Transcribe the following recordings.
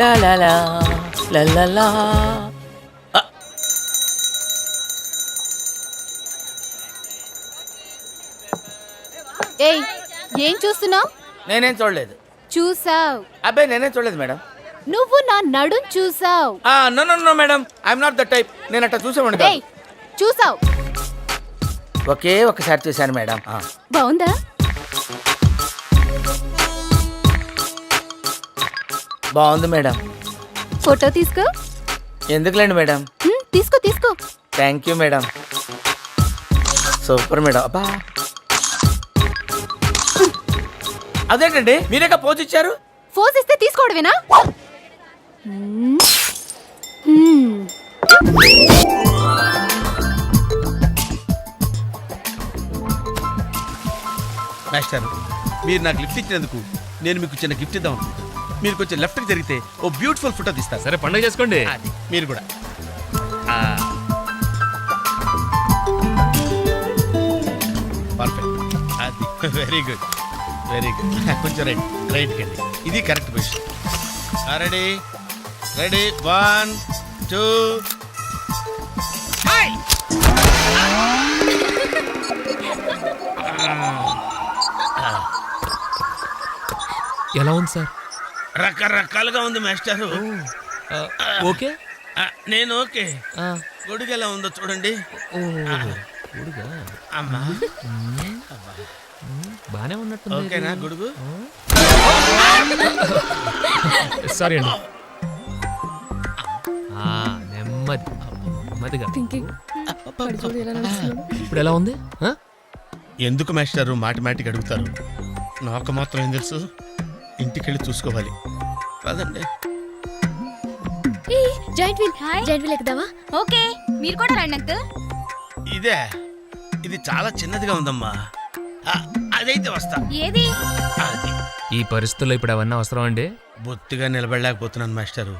లా లా లా లా లా లా. ఏయ్, ఏం చూస్తున్నావు? నేనేం చూడలేదు. చూసావ్. అబ్బాయి నేనేం చూడలేదు మేడం. నువ్వు నా నడుం చూసావ్. No no no madam, I'm not the type. నేను అట్లా చూసామండి. ఏయ్, చూసావ్. ఒకే ఒకసారి చూశాను మేడం. బాగుందా? బాగుంది మేడం. ఫోటో తీసుకో. ఎందుకులేండి మేడం. తీసుకో తీసుకో. Thank you madam. Super madam. అబ్బా అదేంటండి మీరేగా పోజ్ ఇచ్చారు? ఫోజ్ ఇస్తే తీసుకోవడమేనా? మాస్టర్, మీరు నాకు లిఫ్ట్ ఇచ్చినందుకు నేను మీకు చిన్న గిఫ్ట్ ఇద్దాం అనుకుంటున్నాను. మీరు కొంచెం లెఫ్ట్కి జరిగితే ఓ బ్యూటిఫుల్ ఫోటో తీస్తారు. సరే, పండుగ చేసుకోండి. అది మీరు కూడా. పర్ఫెక్ట్. అది వెరీ గుడ్, వెరీ గుడ్. కొంచెం రైట్కి అండి. ఇది కరెక్ట్ పొజిషన్. Ready ready 1 2. ఎలా ఉంది సార్? రకరకాలుగా ఉంది మాస్టారు. ఓకే, నేను ఓకే. గొడుగు ఎలా ఉందో చూడండి. అమ్మా బానే ఉన్నట్టు. ఓకేనా గొడుగు? సారీ అండి. నెమ్మదిగా. ఇప్పుడు ఎలా ఉంది? ఎందుకు మాస్టారు మాటిమాటికి అడుగుతారు? నాకు మాత్రం ఏం తెలుసు. ఇంటికెళ్ళి చూసుకోవాలి. రాదండి. Joint wheel ఎక్కుదావా? ఓకే, మీరు కూడా రండి అంకుల్. ఇదే, ఇది చాలా చిన్నదిగా ఉందమ్మా. అదైతే వస్తా. ఏది? అది ఈ పరిస్థితుల్లో ఇప్పుడు అవన్నీ అవసరం అండి? బొత్తిగా నిలబడలేకపోతున్నాను మాస్టారు.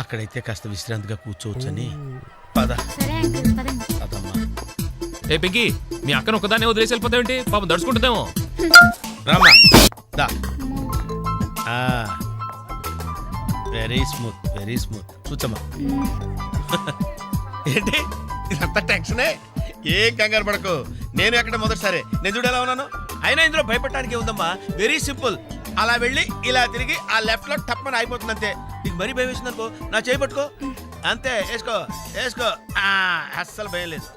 అక్కడైతే కాస్త విశ్రాంతిగా కూర్చోవచ్చని. పద. సరే అంకుల్, పదండి. పదమ్మా. ఏ పింకీ, మీ అక్కను ఒకదాన్ని వదిలేసి వెళ్ళిపోతావేంటి? పాపం దడుచుకుంటుందేమో. రామా దా. Very smooth, very smooth. చూచమ్మా. ఏంటి ఇదంతా టెన్షనే? ఏం కంగారు పడకు. నేను ఎక్కడ మొదటిసారి నేను చూడు ఎలా ఉన్నాను. అయినా ఇందులో భయపడటానికి ఉందమ్మా. Very simple. అలా వెళ్ళి ఇలా తిరిగి ఆ లెఫ్ట్ లో టప్పని అయిపోతుంది అంతే. నీకు మరీ భయం వేసింది అనుకో, నా చేయి పట్టుకో అంతే. వేసుకో వేసుకో. అస్సలు భయం లేదు.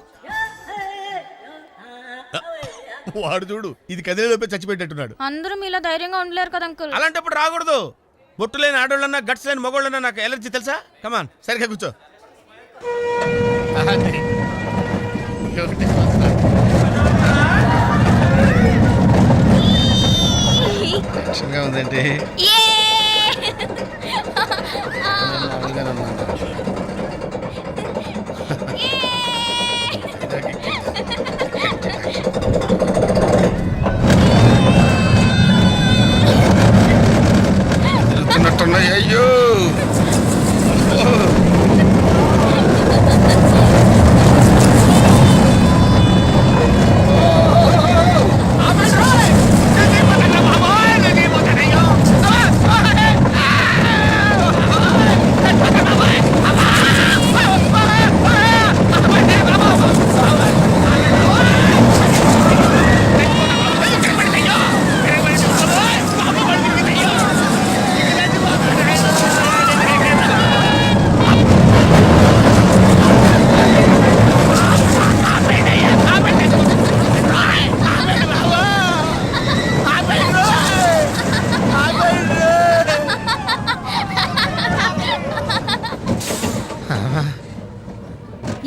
వాడు చూడు, ఇది కదిలేలోపే చచ్చిపెట్టేట్టున్నాడు. అందరూ మీలో ధైర్యంగా ఉండలేరు కదా అంకుల్. అలాంటప్పుడు రాకూడదు. బొట్టు లేని ఆడోళ్ళన్నా గట్స్ లేని మగోళ్ళన్నా నాకు ఎలర్జీ తెలుసా. కమాన్, సరిగ్గా కూర్చో. టెన్షన్గా ఉందండి. తిరుగుతున్నట్టున్నాయి. అయ్యో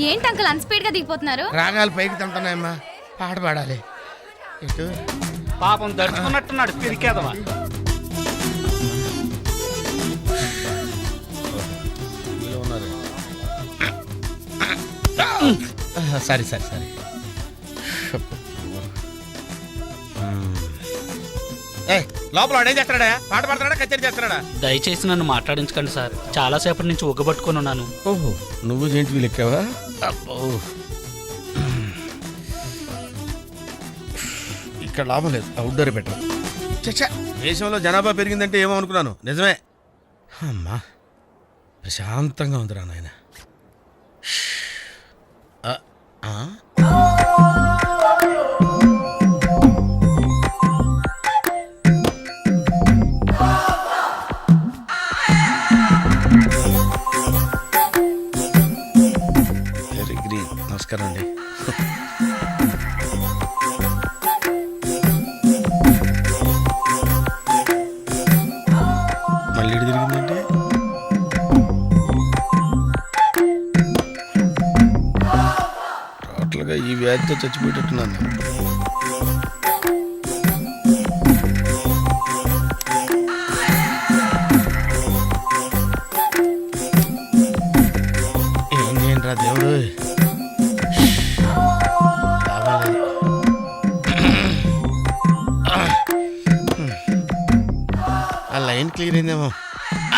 ఏంటి అంకుల్ అన్స్పీడ్ గా దిగిపోతున్నారు? రాగాలు పైకి తంటున్నాయమ్మా. పాట పాడాలి. ఇటు పాపం దడుచుకున్నట్టున్నాడు పిరికేదవా. సరే సరే సరే. లోపల వాడు ఏం చేస్తాడా? పాట పాడుతున్నాడా, కచేరీ చేస్తున్నాడా? దయచేసి నన్ను మాట్లాడించకండి సార్. చాలా సేపటి నుంచి ఉగ్గబట్టుకొని ఉన్నాను. ఓహో, నువ్వు జెంట్ వీల్ ఎక్కావా? అబ్బో, ఇక్కడ లాభం లేదు. Outdoor better. చచ్చా దేశంలో జనాభా పెరిగిందంటే ఏమో అనుకున్నాను, నిజమే. అమ్మా ప్రశాంతంగా ఉందిరా నాయన. Very green. నమస్కారం అండి. మళ్ళీ ఇటు తిరిగిందంటే టోటల్గా ఈ వ్యాధితో చచ్చిపోయేటట్టున్నాను. ఏం చేయండి రా దేవుడు. రావాలి. ఆ లైన్ క్లియర్ అయిందేమో,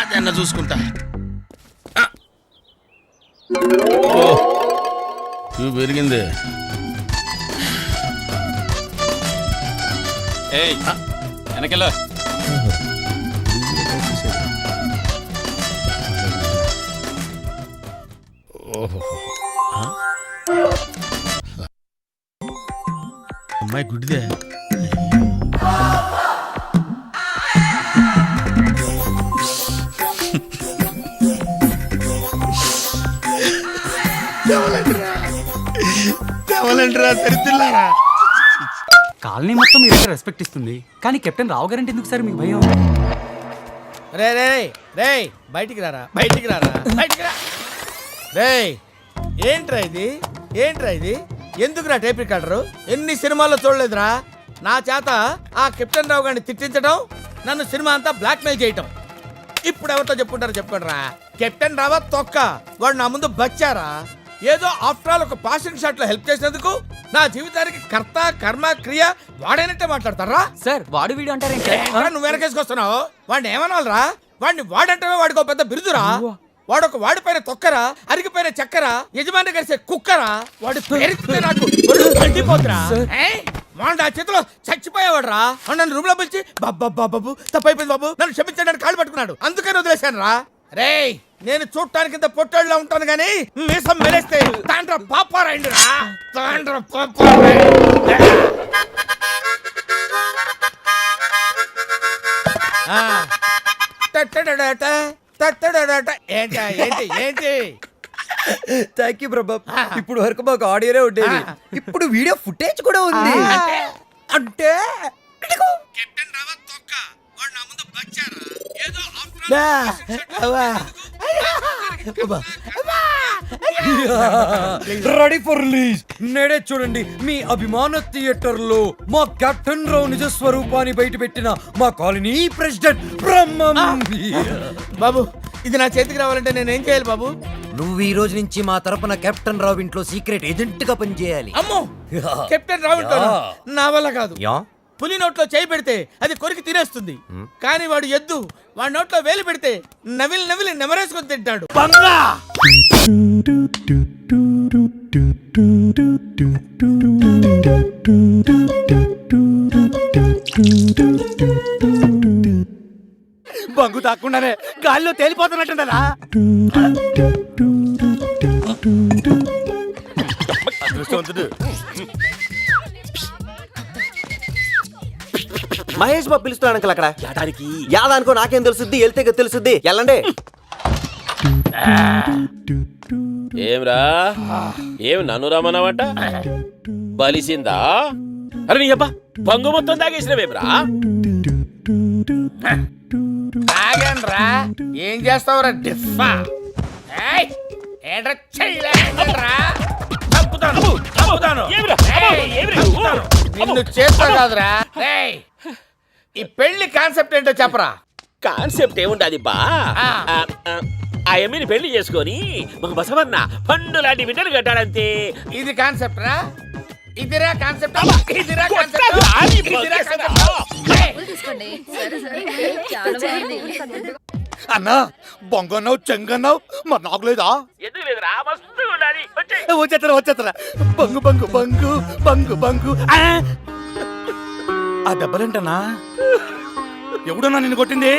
అదన్నా చూసుకుంటా. ఇవి పెరిగింది. వెనకెళ్ళ ఓహో, అమ్మాయి గుడ్డిదే. తెవలంటరా తెరుతున్నారా. కాలనీ మొత్తం మీరు రెస్పెక్ట్ ఇస్తుంది, కానీ కెప్టెన్ రావు గారంటే ఎందుకు సార్ మీకు భయం? రే రే రే బయటికి రారా, బయటికి రారా, బయటికి రా. రే ఏంట్రా ఇది, ఏంట్రా ఇది? ఎందుకురా టేప్ రికార్డరు? ఎన్ని సినిమాల్లో చూడలేదురా నా చేత ఆ కెప్టెన్ రావు గారిని తిట్టించడం, నన్ను సినిమా అంతా బ్లాక్ మెయిల్ చేయటం. ఇప్పుడు ఎవరితో చెప్పుకుంటారో చెప్పుకోండిరా. కెప్టెన్ రావా తొక్క, వాడు నా ముందు బచ్చారా. ఏదో ఆఫ్టర్ ఆల్ ఒక పాసింగ్ షాట్ లో హెల్ప్ చేసినందుకు నా జీవితానికి కర్త కర్మ క్రియ వాడైనట్టే మాట్లాడతారా? సార్ వాడు వీడు అంటారేంటి? నువ్వు వెనకేసుకొస్తున్నావు. వాడిని ఏమనాలరా? వాడిని వాడంటే వాడికి ఒక పెద్ద బిరుదురా. వాడొక వాడిపైన తొక్కరా, అరిగిపోయిన చక్కరా, యజమాని కలిసే కుక్కరా. వాడి పేరుతో నాకు ఒళ్ళు మండిపోతురా. వాడు ఆ చేతిలో చచ్చిపోయేవాడు రా. నన్ను రూమ్ లో పిలిచి బాబు తప్పైపోయింది బాబు, నన్ను క్షమించడానికి కాళ్ళు పట్టుకున్నాడు. అందుకని వదిలేశాను రా. రే నేను చూడటానికి ఇంత పొట్టోళ్ళ ఉంటాను గానీ మీసం మెలేస్తే తాండ్ర పాపారాయండి రా, తాండ్ర పాపారాయండి. ఏంటి ఏంటి ఏంటి? థ్యాంక్ యూ ప్రభా. ఇప్పుడు వరకు మాకు ఆడియోనే ఉండేది, ఇప్పుడు వీడియో ఫుటేజ్ కూడా ఉంది. అంటే కెప్టెన్ రావత్ తొక్క, వాడు నా ముందు బచ్చారా. ఏదో రెడీ ఫర్ రిలీజ్. నేడే చూడండి మీ అభిమాన థియేటర్ లో మా కెప్టెన్ రావు నిజ స్వరూపాన్ని బయట పెట్టిన మా కాలనీ ప్రెసిడెంట్ బ్రహ్మం. బాబు ఇది నా చేతికి రావాలంటే నేనేం చేయాలి బాబు? నువ్వు ఈ రోజు నుంచి మా తరపున కెప్టెన్ రావు ఇంట్లో సీక్రెట్ ఏజెంట్ గా పనిచేయాలి. అమ్మో కెప్టెన్ రావు నా వల్ల కాదు. యా పులి నోట్లో చేయి పెడితే అది కొరికి తినేస్తుంది, కానీ వాడు ఎద్దు. వాడి నోట్లో వేలు పెడితే నవిలి నవిలి నెమరేసుకొని తింటాడు. బంగు తాకుండానే గాల్లో తేలిపోతున్నట్టుండరా. మహేష్ బాబు పిలుస్తున్నాడు అంకల్ అక్కడ. యాదానికో నాకేం తెలుసుద్ది, వెళ్తే తెలుసుద్ది. వెళ్ళండి. ఏమ్రా ఏం నన్ను రమ్మన్నావంట? బలిసిందా? అరే నీ అబ్బా బంగు మొత్తం తాగేసినవేమ్రా? తాగండ్రా, ఏం చేస్తావురా డిఫా? నిన్ను చేస్తా కాదురా. ఈ పెళ్లి కాన్సెప్ట్ ఏంటో చెప్పరా. కాన్సెప్ట్ ఏముంటది బా? ఆ ఎమ్మిని పెళ్లి చేసుకొని మాకు బసవన్న పండు లాంటి బిడ్డలు కట్టాడంతే. ఇది కాన్సెప్ట్ రా? ఇదిరా కాన్సెప్ట్, ఇదిరా కాన్సెప్ట్, ఇదిరా కాన్సెప్ట్. తీసుకోండి. చాలా బాగుంది. అన్నా బొంగన్నావు చెంగన్నావు మరి నాకు లేదా? ఎందుకు లేదురా, మస్తు ఉండాలి. వచ్చేత్తరా బంగు బంగు బంగు బంగు బంగు. ఆ దెబ్బలేంటనా? ఎవడన్నా నిన్ను కొట్టింది?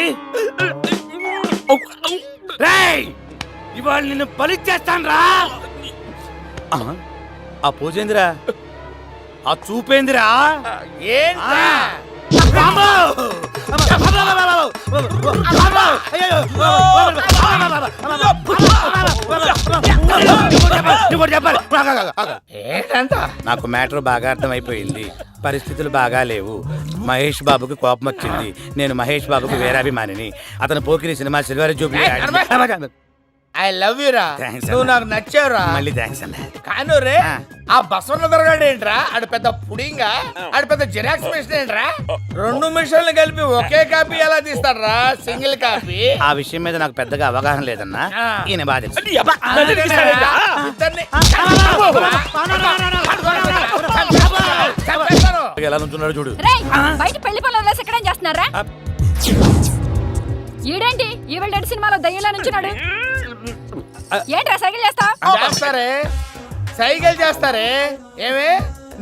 రేయ్, ఇవాళ నిన్ను బలి చేస్తాను రా. ఆ పోజేందిరా, ఆ చూపేందిరా? ఏంట్రా నాకు మ్యాటర్ బాగా అర్థమైపోయింది. పరిస్థితులు బాగా లేవు. మహేష్ బాబుకి కోపం వచ్చింది. నేను మహేష్ బాబుకి వేరాభిమానిని. అతను Pokiri cinema silver Jubilee I love you రా. Thanks నువ్వు అన్న. నాకు నచ్చావురా. మళ్ళీ థ్యాంక్స్ అన్న. కాను రే ఆ బసవన్న దొరగాడు ఏంట్రా? ఆడు పెద్ద పుడింగా, ఆడు పెద్ద జిరాక్స్ మిషన్ ఏంట్రా? 2 మిషన్లు కలిపి ఒకే కాపీ ఎలా తీస్తాడ్రా? Single copy. ఆ విషయం మీద నాకు పెద్దగా అవగాహన లేదన్నా. ఈయన బాధ ఎలా నుంచున్నాడు చూడు. రేయ్, బయట పెళ్లి పనులు వదిలేసి ఎక్కడేం చేస్తున్నారా? ఈడేంటి ఈవిడ డెడ్ సినిమాలో దయ్యంలా నుంచున్నాడు? ఏంట్రా సైకిల్ చేస్తావు? చేస్తారే, సైకిల్ చేస్తారే. ఏమే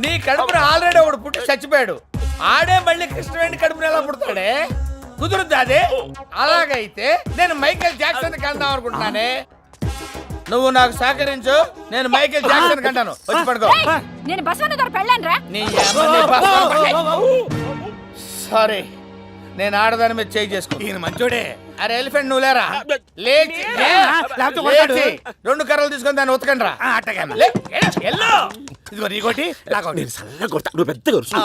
నీ కడుపున ఆల్రెడీ ఒకడు పుట్టి చచ్చిపోయాడు. ఆడే మళ్ళీ కృష్ణవేణి కడుపున ఎలా పుడతాడే? కుదురుద్ది అదే. అలాగైతే నేను మైకేల్ జాక్సన్ కందాం అనుకుంటున్నానే. నువ్వు నాకు సహకరించు, నేను మైకేల్ జాక్సన్ కంటాను. వచ్చి పడుకో. నేను బసవన్న దొర పెళ్ళానురా. సారీ, నేను ఆడదాని మీద చేయి చేసుకో. ఈయన మంచోడే. అరే ఎలిఫెంట్ నువ్వు లేరా? లేచి లేచి 2 కర్రలు తీసుకొని దాన్ని ఉతకండి రా. ఇదిగో నీకోటి, నాకోటి. నువ్వు పెద్దగా అరుచు.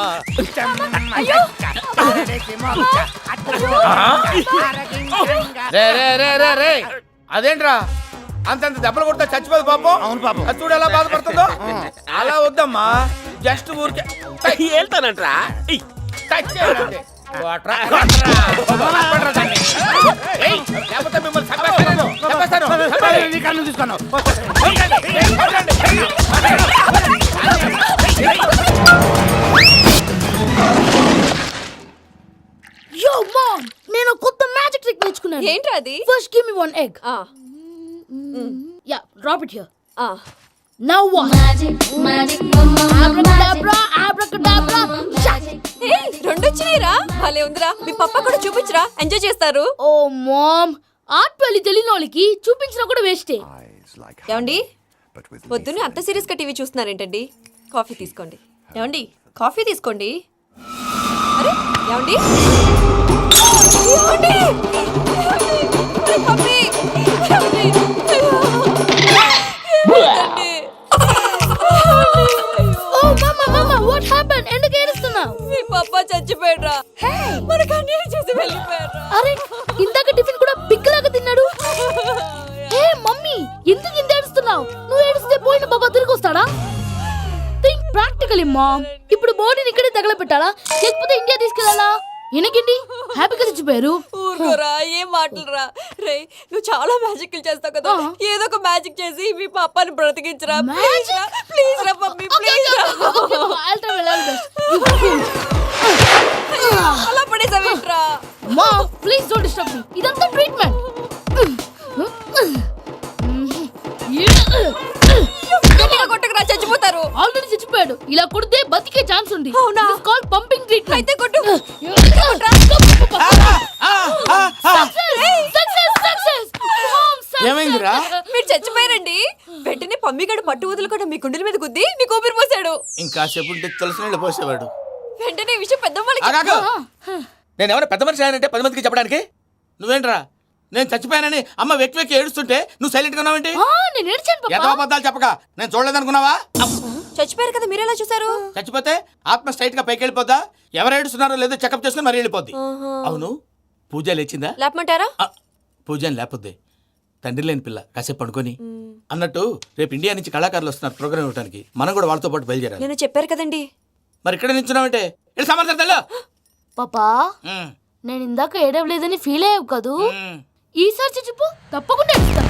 రే రే రే రే రే అదేంట్రా అంతంత దెబ్బలు కొడతా చచ్చిపోదు పాపం. అవును పాపం. అది చూడు ఎలా బాధపడుతుందో. అలా వద్దమ్మా, జస్ట్ ఊరికే వెళ్తానంట్రా. టచ్ చేయాలంటే. కొట్రా, కొట్రా. కొట్రా దాన్ని. ఏయ్, లేకపోతే మిమ్మల్ని చంపేస్తాను, చంపేస్తాను. నీ కన్ను తీసుకున్నావు. Yo, mom! నేను కొత్త మ్యాజిక్ ట్రిక్ నేర్చుకున్నాను. ఏంట్రా అది? First give me 1 egg. Yeah, drop it here. Now what? Abracadabra, abracadabra. రెండు వచ్చినాయిరా. భలే ఉందిరా. మీ పప్ప కూడా చూపించరా, ఎంజాయ్ చేస్తారు. Oh, mom! ఆర్ట్ పెళ్లి తెలియని వాళ్ళకి చూపించినా కూడా వేస్టే. ఏమండి, పొద్దున్నే అంత సీరియస్ గా టీవీ చూస్తున్నారేంటండి? కాఫీ తీసుకోండి. ఏమండి, కాఫీ తీసుకోండి. అరే ఏమండి, ఏమండి? అరే, పప్పి! ఏమండి? ఏమైందండి? Oh, mama, mama, what happened? ఎందుకు ఏడుస్తున్నావు? మీ పప్ప చచ్చిపోయాడ్రా. మనకు అన్యాయం చేసి వెళ్ళిపోయాడ్రా. అరే, ఇందాక టిఫిన్ కూడా పిక్కలాగా తిన్నాడు. ఏ మమ్మీ, ఎందుకు ఇంత ఏడుస్తున్నావు? నువ్వు ఏడిస్తే పోయిన బాబా తిరిగి వస్తాడా? Think practically mom. ఇప్పుడు బాడీని ఇక్కడే తగలబెట్టాలా లేకపోతే ఇండియా తీసుకెళ్ళాలా? ఎనకండి హ్యాపీగా చచ్చిపోయారు. ఊరుకోరా, ఏం మాటలురా. రే, నువ్వు చాలా మ్యాజిక్లు చేస్తావు కదా, ఏదో ఒక మ్యాజిక్ చేసి మీ పాపాని బ్రతికించరా. ప్లీజ్ రా, ప్లీజ్ రా మమ్మీ, ప్లీజ్ రా. అలా పడేసావేంట్రా? Mom, please don't disturb me. ఇదంతా ట్రీట్మెంట్. గట్టిగా కొట్టకురా, చచ్చిపోతారు. ఆల్రెడీ చచ్చిపోయాడు. ఇలా కొడితే బతికే ఛాన్స్ ఉంది. అవునా? It's called pumping treatment. అయితే కొట్టు. ఏమైందిరా? మీరు చచ్చిపోయారండి. వెంటనే పమ్మిగాడు పట్టు వదులుకుండా మీ గుండెల మీద గుద్ది మీకు ఊపిరి పోసాడు. ఇంకా సేపు ఉంటే తెలిసిన నీళ్ళు పోసేవాడు. వెంటనే ఈ విషయం పెద్దమ్మకి ఆగాగు. నేను ఎవరైనా పెద్ద మనిషి ఆయనంటే 10 మందికి చెప్పడానికి. నువ్వేంట్రా నేను చచ్చిపోయానని అమ్మ వెక్కి వెక్కి ఏడుస్తుంటే నువ్వు సైలెంట్ గా ఉన్నావేంటి? నేను ఏడ్చాను పాపా. ఎంతో అబద్ధాలు చెప్పక నేను చూడలేదనుకున్నావా? చచ్చిపోయారు కదా, మీరెలా చూసారు? చచ్చిపోతే ఆత్మ స్ట్రైట్ గా పైకి వెళ్ళిపోద్దా? ఎవరు ఏడుస్తున్నారో లేదో చెకప్ చేసుకుని మరీ వెళ్ళిపోద్ది. అవును, పూజ లేచిందా? లేపమంటారా? పూజ అని లేకపోద్ది. తండ్రి లేని పిల్ల కాసేపు పడుకొని. అన్నట్టు రేపు ఇండియా నుంచి కళాకారులు వస్తున్నారు ప్రోగ్రామ్ ఇవ్వడానికి. మనం కూడా వాళ్ళతో పాటు బయలుదేరాలి. నేను చెప్పారు కదండి. మరి ఇక్కడ నించున్నావంటే వెళ్ళి సమర్థతలో. పాపా, నేను ఇందాక ఏడవలేదని ఫీల్ అయ్యావు కదూ. ఈసారి చచ్చిపో, తప్పకుండా ఏడుస్తా.